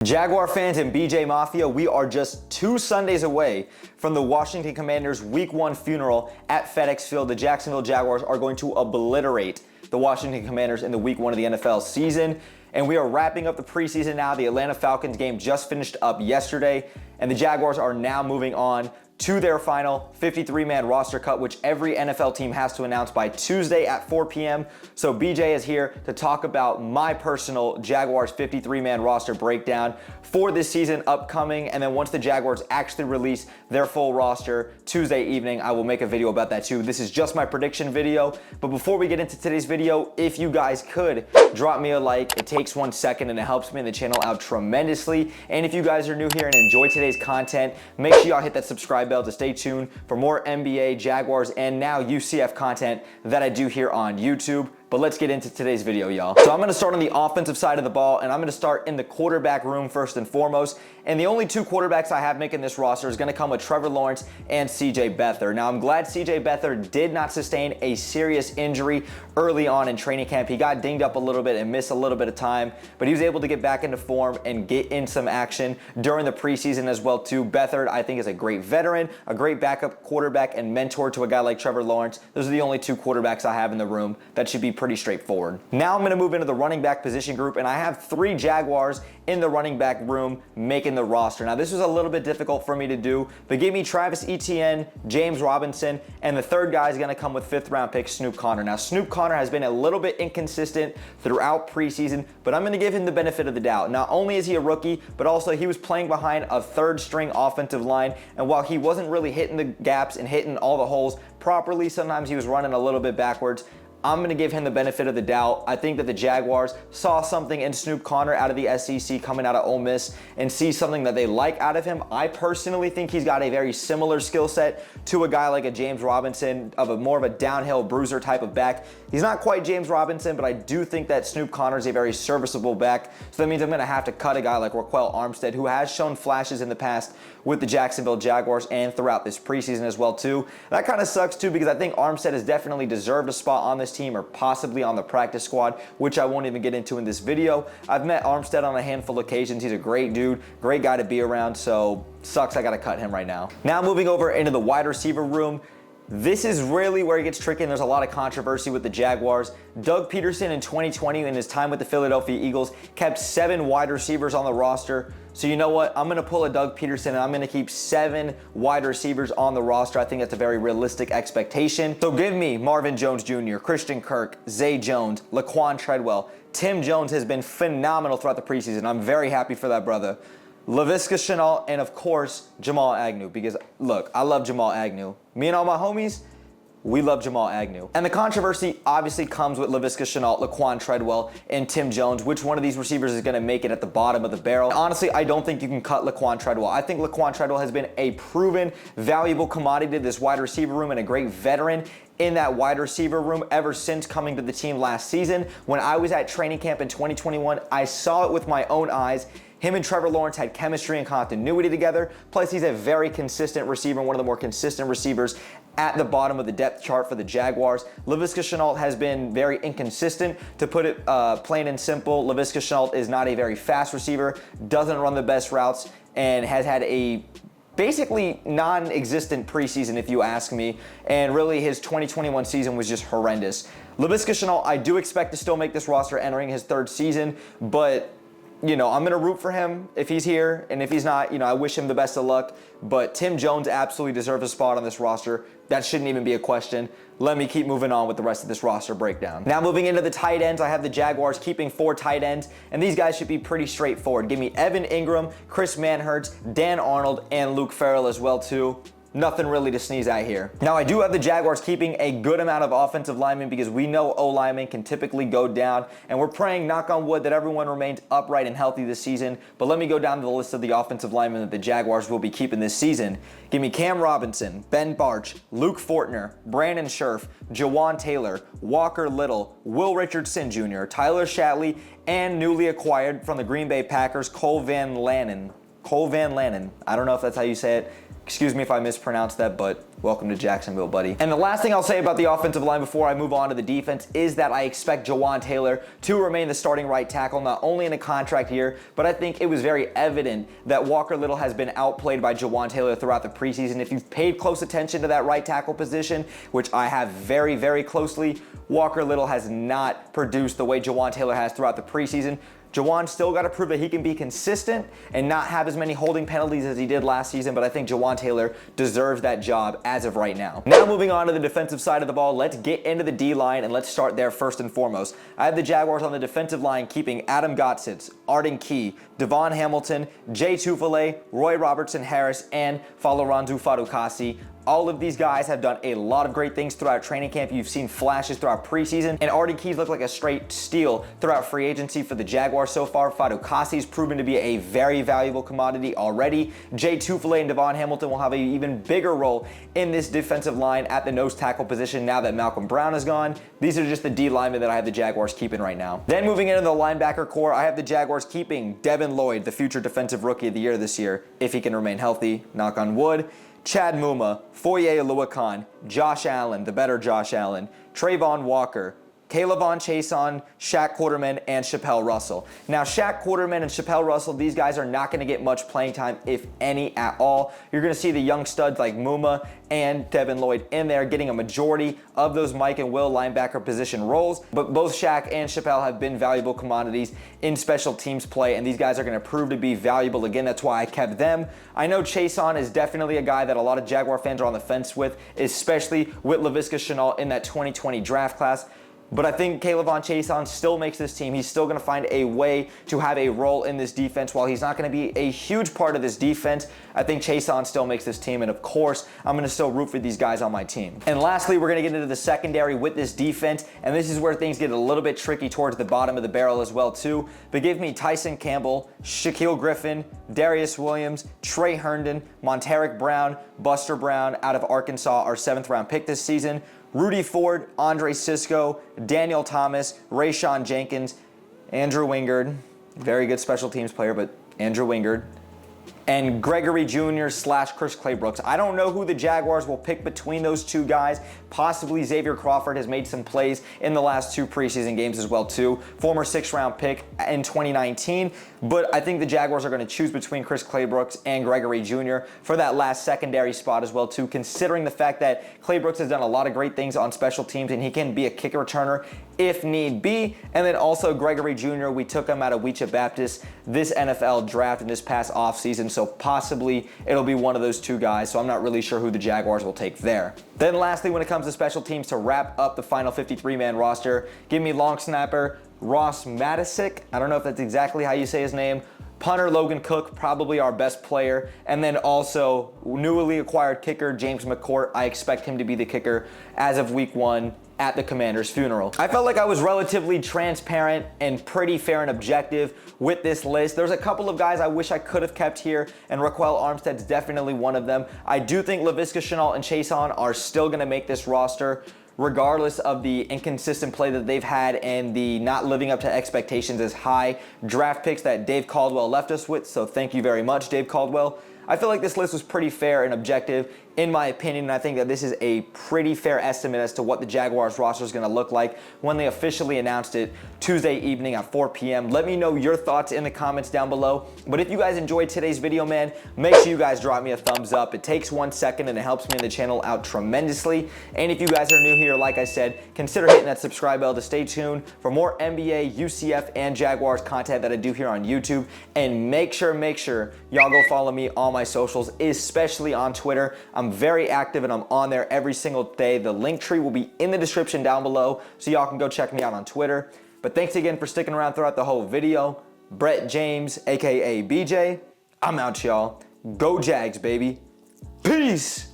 Jaguar fans and BJ Mafia, we are just 2 Sundays away from the Washington Commanders' Week 1 funeral at FedEx Field. The Jacksonville Jaguars are going to obliterate the Washington Commanders in the Week 1 of the NFL season. And we are wrapping up the preseason now. The Atlanta Falcons game just finished up yesterday, and the Jaguars are now moving on to their final 53-man roster cut, which every NFL team has to announce by Tuesday at 4 p.m. So BJ is here to talk about my personal Jaguars 53-man roster breakdown for this season upcoming. And then once the Jaguars actually release their full roster Tuesday evening, I will make a video about that too. This is just my prediction video. But before we get into today's video, if you guys could drop me a like, it takes 1 second and it helps me and the channel out tremendously. And if you guys are new here and enjoy today's content, make sure y'all hit that subscribe bell to stay tuned for more NBA, Jaguars, and now UCF content that I do here on YouTube. But let's get into today's video, y'all. So I'm gonna start on the offensive side of the ball, and I'm gonna start in the quarterback room first and foremost. And the only 2 quarterbacks I have making this roster is gonna come with Trevor Lawrence and CJ Beathard. Now, I'm glad CJ Beathard did not sustain a serious injury early on in training camp. He got dinged up a little bit and missed a little bit of time, but he was able to get back into form and get in some action during the preseason as well too. Beathard, I think, is a great veteran, a great backup quarterback and mentor to a guy like Trevor Lawrence. Those are the only 2 quarterbacks I have in the room. That should be pretty straightforward. Now I'm going to move into the running back position group, and I have 3 Jaguars in the running back room making the roster. Now, this was a little bit difficult for me to do, but give me Travis Etienne, James Robinson, and the third guy is going to come with 5th-round pick Snoop Conner. Now, Snoop Conner has been a little bit inconsistent throughout preseason, but I'm going to give him the benefit of the doubt. Not only is he a rookie, but also he was playing behind a 3rd-string offensive line, and while he wasn't really hitting the gaps and hitting all the holes properly, sometimes he was running a little bit backwards. I'm going to give him the benefit of the doubt. I think that the Jaguars saw something in Snoop Conner out of the SEC coming out of Ole Miss and see something that they like out of him. I personally think he's got a very similar skill set to a guy like a James Robinson, of a more of a downhill bruiser type of back. He's not quite James Robinson, but I do think that Snoop Conner is a very serviceable back. So that means I'm going to have to cut a guy like Raquel Armstead, who has shown flashes in the past with the Jacksonville Jaguars and throughout this preseason as well too. That kind of sucks too, because I think Armstead has definitely deserved a spot on this team or possibly on the practice squad, which I won't even get into in this video. I've met Armstead on a handful of occasions. He's a great dude, great guy to be around, so sucks I got to cut him right now. Now moving over into the wide receiver room. This is really where it gets tricky, and there's a lot of controversy with the Jaguars. Doug Peterson in 2020, in his time with the Philadelphia Eagles, kept 7 wide receivers on the roster. So you know what? I'm going to pull a Doug Peterson, and I'm going to keep 7 wide receivers on the roster. I think that's a very realistic expectation. So give me Marvin Jones Jr., Christian Kirk, Zay Jones, Laquan Treadwell. Tim Jones has been phenomenal throughout the preseason. I'm very happy for that brother. Laviska Shenault, and of course, Jamal Agnew, because look, I love Jamal Agnew. Me and all my homies, we love Jamal Agnew. And the controversy obviously comes with Laviska Shenault, Laquan Treadwell, and Tim Jones. Which one of these receivers is going to make it at the bottom of the barrel? Honestly, I don't think you can cut Laquan Treadwell. I think Laquan Treadwell has been a proven, valuable commodity to this wide receiver room and a great veteran in that wide receiver room ever since coming to the team last season. When I was at training camp in 2021, I saw it with my own eyes. Him and Trevor Lawrence had chemistry and continuity together. Plus, he's a very consistent receiver, one of the more consistent receivers at the bottom of the depth chart for the Jaguars. Laviska Shenault has been very inconsistent, to put it plain and simple. Laviska Shenault is not a very fast receiver, doesn't run the best routes, and has had a basically non-existent preseason, if you ask me. And really, his 2021 season was just horrendous. Laviska Shenault, I do expect to still make this roster entering his 3rd season, but you know, I'm going to root for him if he's here, and if he's not, you know, I wish him the best of luck. But Tim Jones absolutely deserves a spot on this roster. That shouldn't even be a question. Let me keep moving on with the rest of this roster breakdown. Now moving into the tight ends, I have the Jaguars keeping 4 tight ends, and these guys should be pretty straightforward. Give me Evan Ingram, Chris Manhertz, Dan Arnold, and Luke Farrell as well too. Nothing really to sneeze at here. Now, I do have the Jaguars keeping a good amount of offensive linemen, because we know O-linemen can typically go down, and we're praying, knock on wood, that everyone remains upright and healthy this season. But let me go down the list of the offensive linemen that the Jaguars will be keeping this season. Give me Cam Robinson, Ben Barch, Luke Fortner, Brandon Scherf, Jawan Taylor, Walker Little, Will Richardson Jr., Tyler Shatley, and newly acquired from the Green Bay Packers, Cole Van Lanen. I don't know if that's how you say it. Excuse me if I mispronounced that, but welcome to Jacksonville, buddy. And the last thing I'll say about the offensive line before I move on to the defense is that I expect Jawan Taylor to remain the starting right tackle, not only in a contract year, but I think it was very evident that Walker Little has been outplayed by Jawan Taylor throughout the preseason. If you've paid close attention to that right tackle position, which I have very, very closely, Walker Little has not produced the way Jawan Taylor has throughout the preseason. Jawan still got to prove that he can be consistent and not have as many holding penalties as he did last season, but I think Jawan Taylor deserves that job as of right now. Now moving on to the defensive side of the ball, let's get into the D-line and let's start there first and foremost. I have the Jaguars on the defensive line keeping Adam Gottsitz, Arden Key, Devon Hamilton, Jay Tufele, Roy Robertson Harris, and Faloranzu Fadukasi. All of these guys have done a lot of great things throughout training camp. You've seen flashes throughout preseason, and Arden Key's looked like a straight steal throughout free agency for the Jaguars so far. Fadukasi's proven to be a very valuable commodity already. Jay Tufele and Devon Hamilton will have an even bigger role in this defensive line at the nose tackle position now that Malcolm Brown is gone. These are just the D linemen that I have the Jaguars keeping right now. Then moving into the linebacker core, I have the Jaguars keeping Devin Lloyd, the future defensive rookie of the year this year, if he can remain healthy, knock on wood. Chad Muma, Foye Oluokun, Josh Allen, the better Josh Allen, Trayvon Walker, Kayvon Chason, Shaq Quarterman, and Chappelle Russell. Now, Shaq Quarterman and Chappelle Russell, these guys are not going to get much playing time, if any at all. You're going to see the young studs like Muma and Devin Lloyd in there getting a majority of those Mike and Will linebacker position roles, but both Shaq and Chappelle have been valuable commodities in special teams play, and these guys are going to prove to be valuable again. That's why I kept them. I know Chason is definitely a guy that a lot of Jaguar fans are on the fence with, especially with Laviska Shenault in that 2020 draft class. But I think Kayvon Chason still makes this team. He's still going to find a way to have a role in this defense. While he's not going to be a huge part of this defense, I think Chason still makes this team. And of course, I'm going to still root for these guys on my team. And lastly, we're going to get into the secondary with this defense. And this is where things get a little bit tricky towards the bottom of the barrel as well too. But give me Tyson Campbell, Shaquille Griffin, Darius Williams, Trey Herndon, Monteric Brown, Buster Brown out of Arkansas, our 7th round pick this season. Rudy Ford, Andre Sisco, Daniel Thomas, Rayshawn Jenkins, Andrew Wingard, very good special teams player, but Andrew Wingard, and Gregory Jr. / Chris Claybrooks. I don't know who the Jaguars will pick between those two guys. Possibly Xavier Crawford has made some plays in the last 2 preseason games as well too. Former 6th round pick in 2019. But I think the Jaguars are going to choose between Chris Claybrooks and Gregory Jr. for that last secondary spot as well too, considering the fact that Claybrooks has done a lot of great things on special teams and he can be a kick returner if need be. And then also Gregory Jr., we took him out of Weecha Baptist this NFL draft in this past offseason, so possibly it'll be one of those 2 guys, so I'm not really sure who the Jaguars will take there. Then lastly, when it comes to special teams, to wrap up the final 53-man roster, give me long snapper Ross Matisic. I don't know if that's exactly how you say his name. Punter Logan Cook, probably our best player. And then also newly acquired kicker James McCourt. I expect him to be the kicker as of week 1 at the Commander's funeral. I felt like I was relatively transparent and pretty fair and objective with this list. There's a couple of guys I wish I could have kept here, and Raquel Armstead's definitely one of them. I do think Laviska Shenault and Chason are still gonna make this roster, regardless of the inconsistent play that they've had and the not living up to expectations as high draft picks that Dave Caldwell left us with. So thank you very much, Dave Caldwell. I feel like this list was pretty fair and objective in my opinion, and I think that this is a pretty fair estimate as to what the Jaguars roster is going to look like when they officially announced it Tuesday evening at 4 p.m. Let me know your thoughts in the comments down below. But if you guys enjoyed today's video, man, make sure you guys drop me a thumbs up. It takes 1 second and it helps me and the channel out tremendously. And if you guys are new here, like I said, consider hitting that subscribe bell to stay tuned for more NBA, UCF, and Jaguars content that I do here on YouTube. And make sure y'all go follow me on my socials, especially on Twitter. I'm very active and I'm on there every single day. The link tree will be in the description down below, so y'all can go check me out on Twitter. But thanks again for sticking around throughout the whole video. Brett James, aka BJ, I'm out, y'all. Go Jags, baby. Peace.